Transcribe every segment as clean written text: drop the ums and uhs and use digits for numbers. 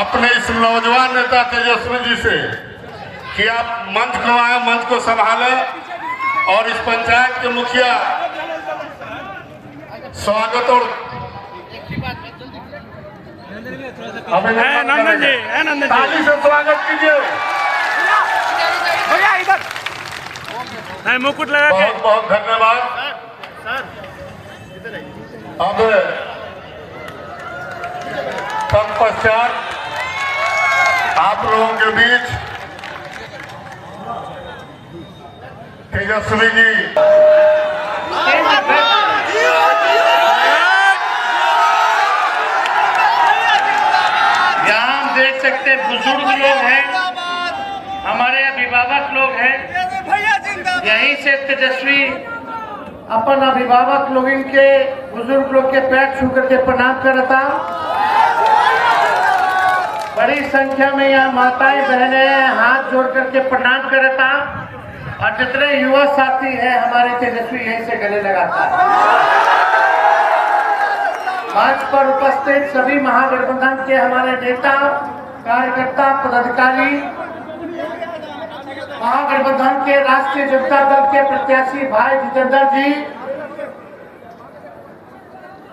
अपने इस नौजवान नेता तेजस्वी जी से कि आप मंच को आए, मंच को संभालें और इस पंचायत के मुखिया स्वागत और अभिनंदन ताली से स्वागत कीजिए। मुकुट लगा के बहुत बहुत धन्यवाद। अब तत्पश्चात आप लोगों के बीच तेजस्वी जी यहाँ हम देख सकते बुजुर्ग लोग हैं, हमारे अभिभावक लोग हैं। यहीं से तेजस्वी अपन अभिभावक लोग इनके बुजुर्ग लोग के पैर छू करके प्रणाम करता। बड़ी संख्या में यहाँ माताएं बहनें हाथ जोड़ करके प्रणाम करता और जितने युवा साथी हैं हमारे तेजस्वी यहीं से गले लगाता है। मंच पर उपस्थित सभी महागठबंधन के हमारे नेता कार्यकर्ता पदाधिकारी, महागठबंधन के राष्ट्रीय जनता दल के प्रत्याशी भाई जितेंद्र जी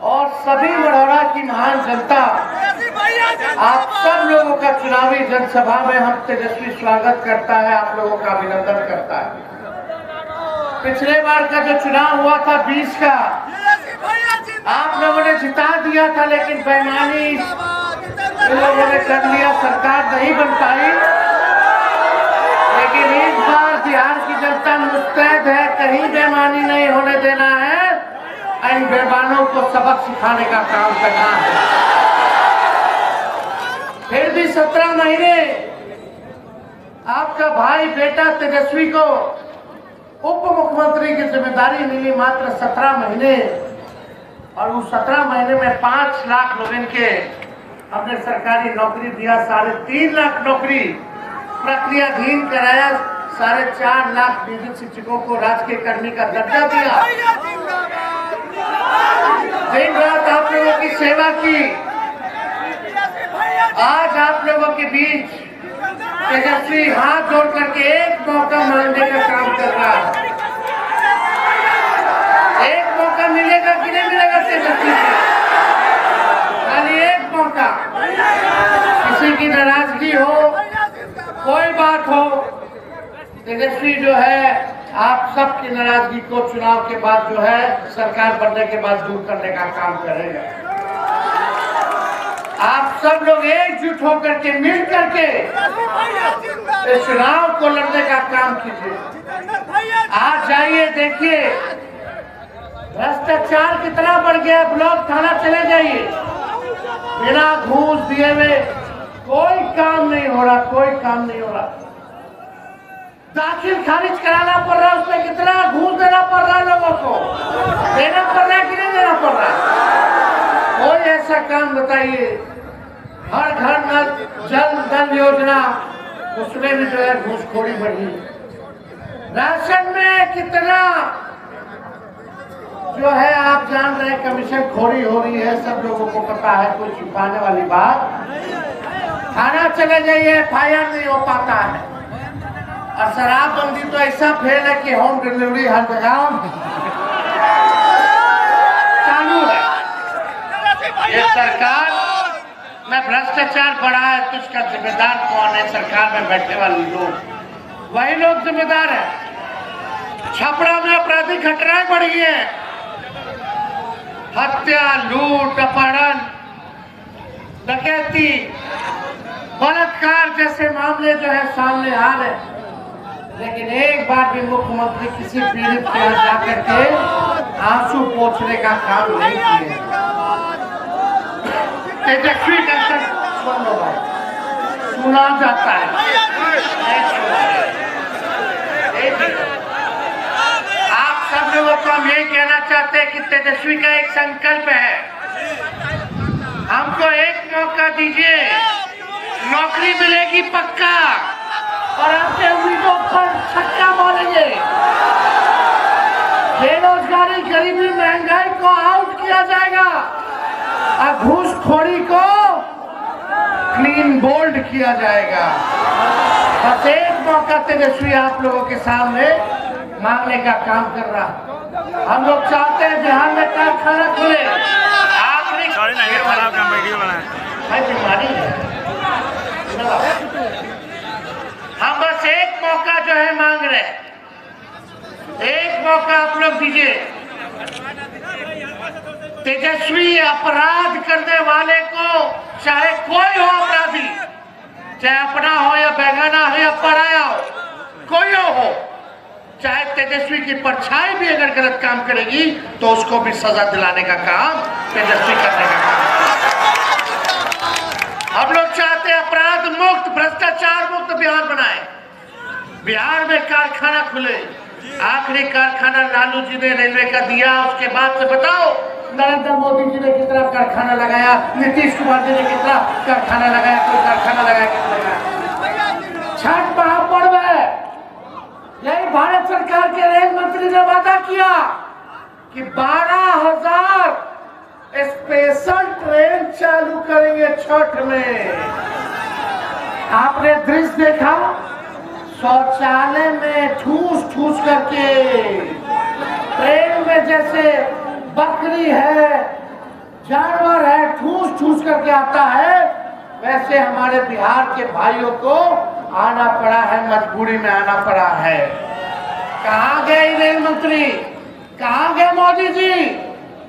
और सभी मढ़ौरा की महान जनता, आप सब लोगों का चुनावी जनसभा में हम तेजस्वी स्वागत करता है, आप लोगों का अभिनंदन करता है। पिछले बार का जो चुनाव हुआ था 20 का, आप लोगों ने जिता दिया था, लेकिन बेईमानी इन लोगों ने कर लिया, सरकार नहीं बन पाई। लेकिन इस बार बिहार की जनता मुस्तैद है, कहीं बेईमानी नहीं होने देना है, इन बेईमानों को सबक सिखाने का काम करना है। फिर भी 17 महीने आपका भाई बेटा तेजस्वी को उप मुख्यमंत्री की जिम्मेदारी मिली, मात्र 17 महीने, और उस 17 महीने में 5 लाख लोगों के हमने सरकारी नौकरी दिया, 3.5 लाख नौकरी प्रक्रियाधीन कराया, 4.5 लाख नियोजित शिक्षकों को राजकीय कर्मी का दर्जा दिया, दिन रात आप लोगों की सेवा की। आज आप लोगों के बीच तेजस्वी हाथ जोड़ करके एक मौका मांगने का काम कर रहा है। एक मौका मिलेगा कि नहीं मिलेगा तेजस्वी को? खाली एक मौका। किसी की नाराजगी हो, कोई बात हो, तेजस्वी जो है आप सबकी नाराजगी को चुनाव के बाद जो है सरकार बनने के बाद दूर करने का काम करेगा। आप सब लोग एकजुट होकर के मिल करके इस चुनाव को लड़ने का काम कीजिए। आज जाइए देखिए भ्रष्टाचार कितना बढ़ गया, ब्लॉक थाना चले जाइए, बिना घूस दिए हुए कोई काम नहीं हो रहा, कोई काम नहीं हो रहा। दाखिल खारिज कराना पड़ रहा है, उसमें कितना घूस देना पड़ रहा है, लोगों को देना पड़ रहा है कि नहीं देना पड़ रहा है? कोई ऐसा काम बताइए। हर घर नल जल योजना, उसमें भी जो है घूसखोरी बढ़ी। राशन में कितना जो है आप जान रहे हैं कमीशन खोरी हो रही है, सब लोगों को पता है, कोई छुपाने वाली बात। थाना चले जाइए, FIR नहीं हो पाता है। और शराबबंदी तो ऐसा फेल है कि होम डिलीवरी हर जगह चालू है। ये सरकार में भ्रष्टाचार बढ़ा है तो इसका जिम्मेदार कौन है? सरकार में बैठने वाले लोग, वही लोग जिम्मेदार है। छपरा में आपराधिक घटनाएं बढ़ गई है, हत्या, लूट, अपहरण, डकैती, बलात्कार जैसे मामले जो है सामने आ रहे, लेकिन एक बार भी मुख्यमंत्री किसी पीड़ित के यहाँ जाकर के आंसू पोंछने का काम नहीं किए। तेजस्वी का सुन लो भाई, सुना जाता है। आप सब लोगों को हम यही कहना चाहते हैं कि तेजस्वी का एक संकल्प है, हमको एक मौका दीजिए, नौकरी मिलेगी पक्का और आपके उम्मीदों पर छक्का मारेंगे। बेरोजगारी, गरीबी, महंगाई को आउट किया जाएगा और घूसखोरी को क्लीन बोल्ड किया जाएगा। बस एक मौका तेजस्वी आप लोगों के सामने मांगने का काम कर रहा। हम लोग चाहते हैं बिहार में कारखाना खुले। आखिरी बीमारी है, हम बस एक मौका जो है मांग रहे हैं, एक मौका आप लोग दीजिए। तेजस्वी अपराध करने वाले को, चाहे कोई हो अपराधी, चाहे अपना हो या बेगाना हो या पराया हो, कोई हो, चाहे तेजस्वी की परछाई भी अगर गलत काम करेगी तो उसको भी सजा दिलाने का काम तेजस्वी करने का काम। हम लोग चाहते हैं अपराध मुक्त, भ्रष्टाचार मुक्त बिहार बनाए, बिहार में कारखाना खुले। आखिरी कारखाना लालू जी ने रेलवे का दिया, उसके बाद से बताओ नरेंद्र मोदी जी ने कितना कारखाना लगाया, नीतीश कुमार जी ने कितना कारखाना लगाया, कोई कारखाना लगाया कितना लगाया। छठ महापर्व है, यही भारत सरकार के रेल मंत्री ने वादा किया कि 12,000 स्पेशल ट्रेन चालू करेंगे छठ में। आपने दृश्य देखा, शौचालय में ठूस ठूस करके, ट्रेन में जैसे बकरी है, जानवर है, ठूस ठूस करके आता है, वैसे हमारे बिहार के भाइयों को आना पड़ा है, मजबूरी में आना पड़ा है। कहाँ गए रेल मंत्री, कहाँ गए मोदी जी?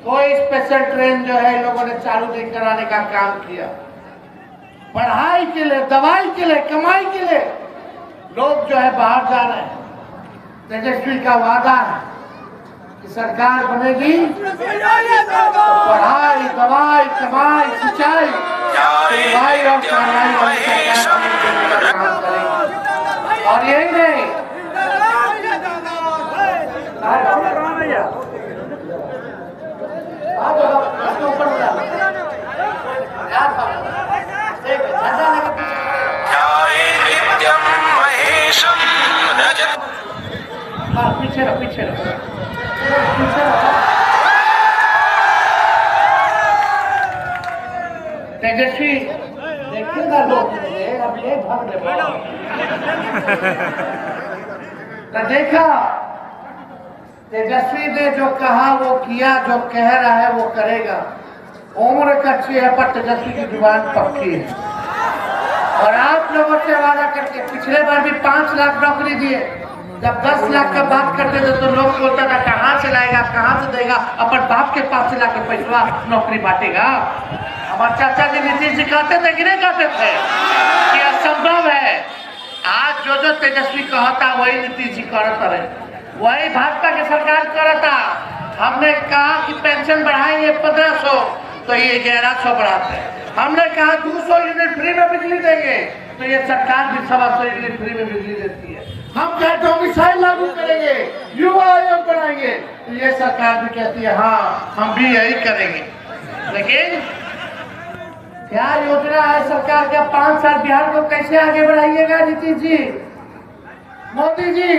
कोई स्पेशल ट्रेन जो है लोगों ने चालू नहीं कराने का काम किया। पढ़ाई के लिए, दवाई के लिए, कमाई के लिए लोग जो है बाहर जा रहे हैं। तेजस्वी का वादा है कि सरकार बनेगी तो पढ़ाई, दवाई, कमाई, सिंचाई, सिंचाई और कार्रवाई वाली सरकार का काम करेगी। और यही नहीं, पीछे रहो, पीछे रहो, पीछे रहो। तेजस्वी देखिए ना लोग, अब ये भाग तो देखा, तेजस्वी ने जो कहा वो किया, जो कह रहा है वो करेगा। उम्र कच्ची है पर तेजस्वी की जुबान पक्की है। और आप लोगों से वादा करके पिछले बार भी 5 लाख नौकरी दिए। जब 10 लाख का बात करते थे तो लोग बोलता था कहाँ से लाएगा, कहाँ से देगा, अपन बाप के पास से लाके पैसा नौकरी बांटेगा। हमारे चाचा जी नीतीश जी कहते थे कि नहीं कहते थे कि असंभव है। आज जो जो तेजस्वी कहता वही नीतीश जी करता रहे, वही भाजपा की सरकार करता। हमने कहा कि पेंशन बढ़ाएंगे 1500 तो ये 1100 बढ़ाते हैं। हमने कहा 200 यूनिट फ्री में बिजली देंगे तो ये सरकार भी 125 यूनिट फ्री में बिजली देती है। हम कहते हैं मिसाइल लागू करेंगे, युवा आयोग बनाएंगे तो ये सरकार भी कहती है हाँ हम भी यही करेंगे। लेकिन क्या योजना है सरकार का? 5 साल बिहार को कैसे आगे बढ़ाइएगा नीतीश जी, मोदी जी?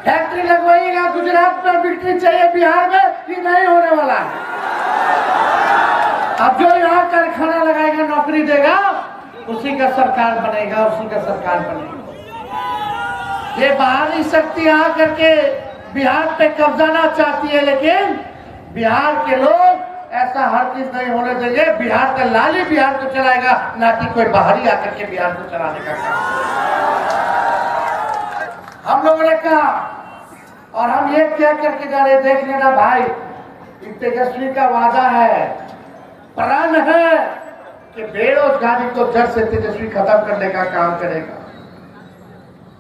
फैक्ट्री लगवाइएगा गुजरात में, बिक्री चाहिए बिहार में, ये नहीं होने वाला है। अब जो यहाँ कारखाना लगाएगा नौकरी देगा उसी का सरकार बनेगा, उसी का सरकार बनेगा। ये बाहरी शक्ति आ करके बिहार पे कब्जाना चाहती है, लेकिन बिहार के लोग ऐसा हर चीज नहीं होने देंगे। बिहार का लाली बिहार को चलाएगा, ना कि कोई बाहरी आकर के बिहार को चलाने का काम। हम लोगों ने कहा और हम ये क्या करके जा रहे, देख लेना भाई, तेजस्वी का वादा है, प्रण है कि बेरोजगारी को जड़ से तेजस्वी खत्म करने का काम करेगा।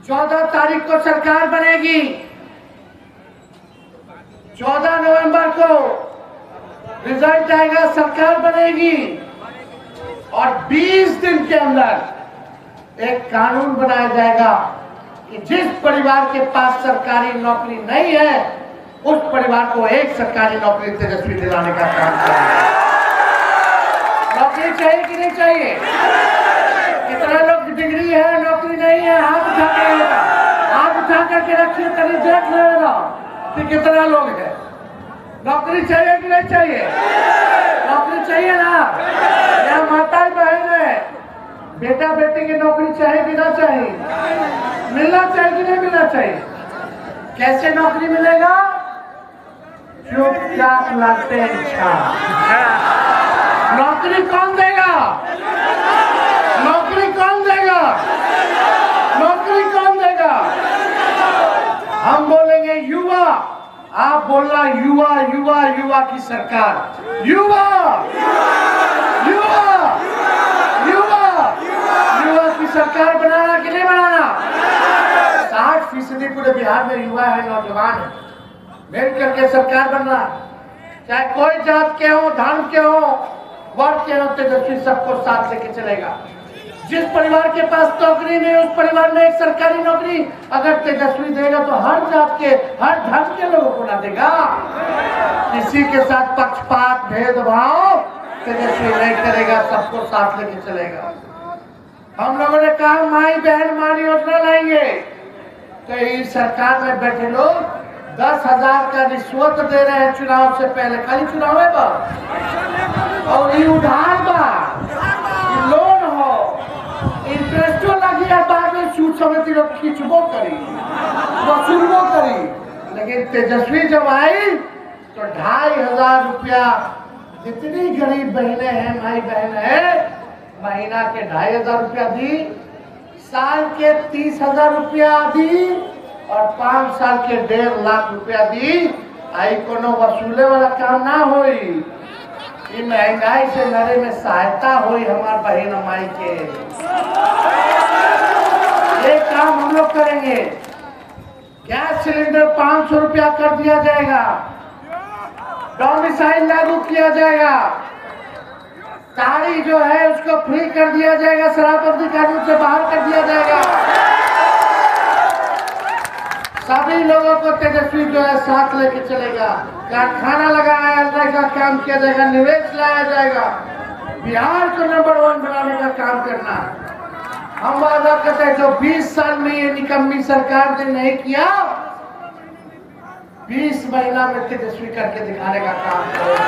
14 तारीख को सरकार बनेगी, 14 नवंबर को रिजल्ट आएगा, सरकार बनेगी और 20 दिन के अंदर एक कानून बनाया जाएगा कि जिस परिवार के पास सरकारी नौकरी नहीं है उस परिवार को एक सरकारी नौकरी तेजस्वी दिलाने का काम करेगा। नौकरी चाहिए कि नहीं चाहिए? कितना लोग डिग्री है नौकरी नहीं है? हाथ उठा करके रखिए, कभी देख लेना कि कितना लोग है। नौकरी चाहिए कि नहीं चाहिए? नौकरी चाहिए ना? यहाँ माता बहन है, बेटा बेटी की नौकरी चाहिए कि ना चाहिए? मिलना चाहिए कि नहीं मिलना चाहिए? कैसे नौकरी मिलेगा? चुपचाप लगते इच्छा। नौकरी कौन देगा? नौकरी कौन देगा? नौकरी कौन देगा? हम बोलेंगे युवा, आप बोलना युवा युवा युवा की सरकार। युवा युवा युवा युवा की सरकार बनाना कि नहीं बनाना? 60% पूरे बिहार में युवा है, नौजवान है। मिल करके सरकार बनना, चाहे कोई जात के हो, धर्म के हो, वर्ग के हो, तेजस्वी सबको साथ लेके चलेगा। जिस परिवार के पास नौकरी नहीं, उस परिवार में एक सरकारी नौकरी अगर तेजस्वी देगा तो हर जात के, हर धर्म के लोगों को ना देगा। किसी के साथ पक्षपात भेदभाव तेजस्वी नहीं करेगा, सबको साथ लेके चलेगा। हम लोगों ने कहा माई बहन मान योजना लाएंगे, तो इस सरकार में बैठे लोग 10,000 का रिश्वत दे रहे हैं चुनाव से पहले, खाली चुनाव है बा और ये उधार बा, ये लोन हो, इंटरेस्टो लगी है, बाद में सूद समिति लोग खींचबो करी, वसूलबो करी। लेकिन तेजस्वी जब आई तो 2,500 रुपया, जितनी गरीब बहनें हैं, माई बहन है, महीना के 2,500 रुपया दी, साल के 30,000 रुपया दी और 5 साल के 1.5 लाख रुपया दी। आई कोनो वसूले वाला काम ना होई, महंगाई से लड़े में सहायता हुई हमारे बहन माई के। ये काम हम लोग करेंगे। गैस सिलेंडर 500 रुपया कर दिया जाएगा, डोमिसाइल लागू किया जाएगा, ताड़ी जो है उसको फ्री कर दिया जाएगा, शराबबंदी कानून से बाहर कर दिया जाएगा। सभी लोगों को तेजस्वी जो है साथ लेके चलेगा। कारखाना लगाया का काम किया जाएगा, निवेश लाया जाएगा, बिहार को नंबर 1 बनाने का काम करना। हम वादा करते हैं जो 20 साल में ये निकम्मी सरकार ने नहीं किया, 20 महीना में तेजस्वी करके दिखाने का काम करेगा।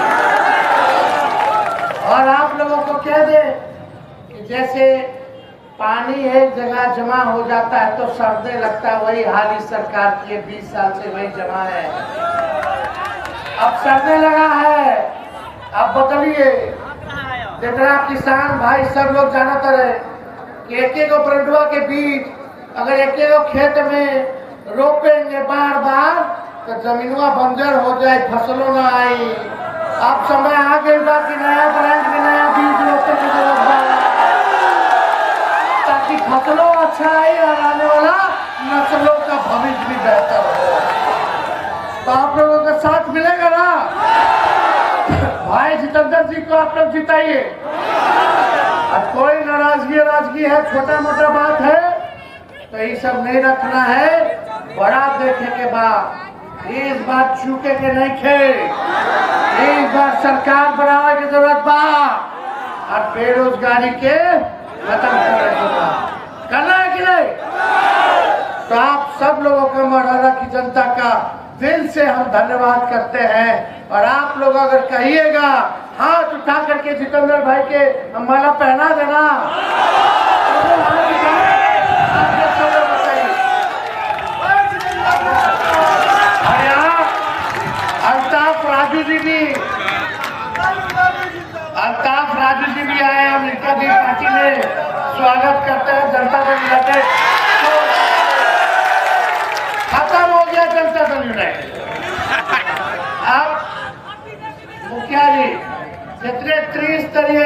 और आप लोगों को कह दे कि जैसे पानी एक जगह जमा हो जाता है तो सर्दे लगता है, वही हाल इस सरकार की 20 साल से वही जमा है। अब सर्दे लगा है, अब बदलिए। जितना किसान भाई सब लोग जानते रहे कि एक परेडवा के बीच अगर एक खेत में रोपेंगे बार बार तो जमीनवा बंजर हो जाए, फसलों ना आई। अब समय आ गया कि नया ब्रांड में नया बीज रोपने की जरूरत है, ताकि फसलों अच्छा आए और आने वाला नस्लों का भविष्य भी बेहतर हो। तो आप लोगों का साथ मिलेगा ना? भाई जितेंद्र जी को आप लोग जिताइए। अब कोई नाराजगी है, छोटा मोटा बात है तो ये सब नहीं रखना है, बड़ा देखे के बाद इस बार चूके के नहीं खे, इस बार सरकार बनाने की जरूरत बा और बेरोजगारी के खत्म करना है कि नहीं? तो आप सब लोगों का, महाराणा की जनता का दिल से हम धन्यवाद करते हैं। और आप लोग अगर कहिएगा हाथ उठा करके जितेंद्र भाई के माला पहना देना, और यहाँ अल्ताफ राजू जी भी आए, हम इनका भी पार्टी में स्वागत करते हैं। जनता दल यूनाइटेड खत्म हो गया, जनता दल यूनाइटेड। अब मुखिया जी जितने त्रिस्तरीय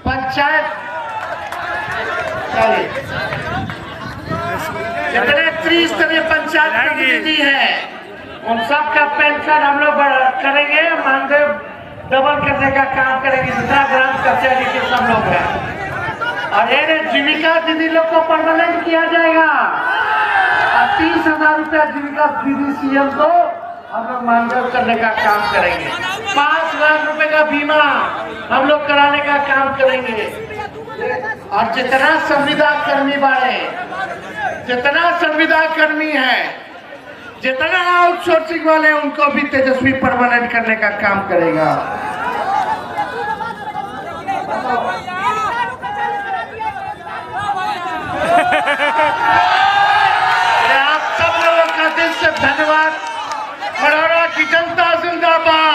पंचायत प्रतिनिधि है उन सब का पेंशन हम लोग करेंगे, मानदेय डबल करने का काम करेंगे, जितना ग्राम कचहरी के सब लोग हैं। और ये जीविका दीदी लोग को परमानेंट किया जाएगा और 30,000 रुपया जीविका दीदी सीएम को हम लोग मानदेय करने का काम करेंगे। 5 लाख रुपए का बीमा हम लोग कराने का काम करेंगे। और जितना संविदा कर्मी बढ़े, जितना संविदा कर्मी है, जितना आउटसोर्सिंग वाले उनको भी तेजस्वी परमानेंट करने का काम करेगा। जनता जिंदाबाद।